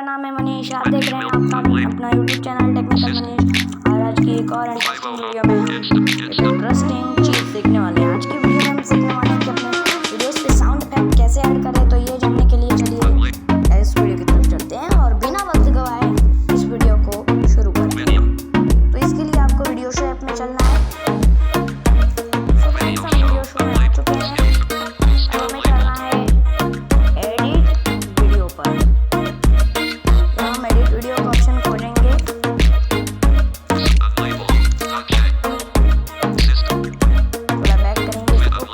नाम है मनीष। आप देख रहे हैं आपका अपना यूट्यूब चैनल टेक्निकल मनीष। और आज की एक और इंटरेस्टिंग वीडियो में हम एक इंटरेस्टिंग चीज़ सीखने वाले हैं। आज की वीडियो में हम सीखने वाले हैं कि अपने वीडियोस पे साउंड इफेक्ट कैसे ऐड करें। तो ये जानने के लिए चलिए इस वीडियो की तरफ चलते हैं और बिना वक्त गवाए इस वीडियो को शुरू करते हैं। तो इसके लिए आपको वीडियो शो ऐप में चलना है। वीडियो शो में आ चुके हैं। हमें चलना है एडिट वीडियो पर। हम एडिट वीडियो का ऑप्शन खोलेंगे। थोड़ा बैक करेंगे इसको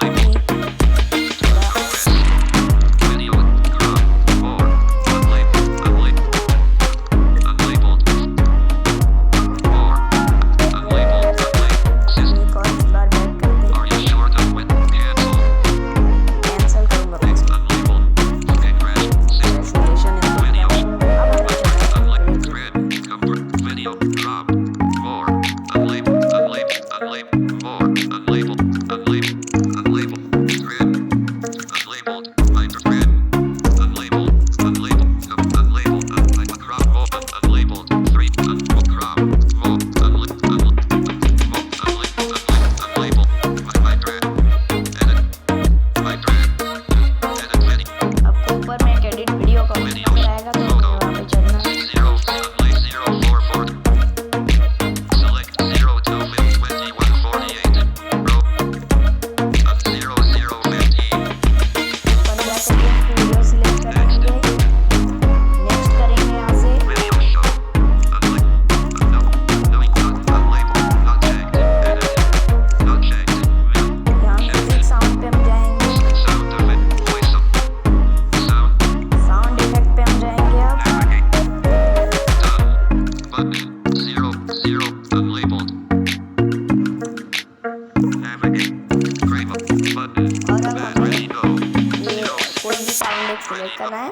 सिलेक्ट करना है।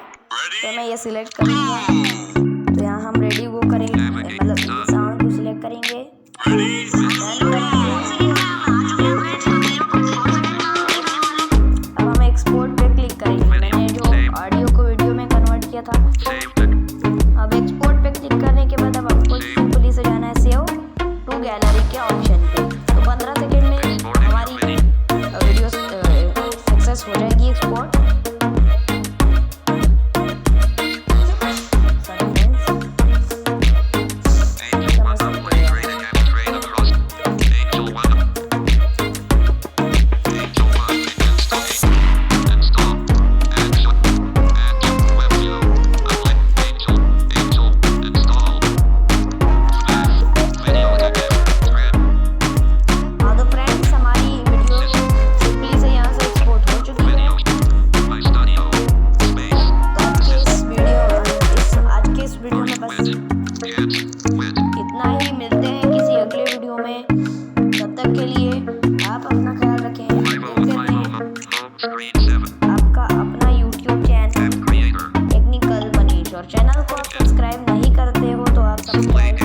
तो मैं ये सिलेक्ट करूँगा। तो यहाँ हम रेडी वो करेंगे, मतलब साउंड को सिलेक्ट करेंगे। अब हम एक्सपोर्ट पे क्लिक करेंगे। मैंने जो ऑडियो को वीडियो में कन्वर्ट किया था। अब एक्सपोर्ट पे क्लिक करने के बाद अब आपको सिंपली से जाना है सेव टू गैलरी के ऑप्शन पे। तो 15 सेकेंड में हमारी वीडियो सक्सेस हो जाएगी एक्सपोर्ट। इतना ही, मिलते हैं किसी अगले वीडियो में। तब तक के लिए आप अपना ख्याल रखें। आपका अपना यूट्यूब चैनल टेक्निकल मनीष, और चैनल को आप सब्सक्राइब नहीं करते हो तो आप सब्सक्राइब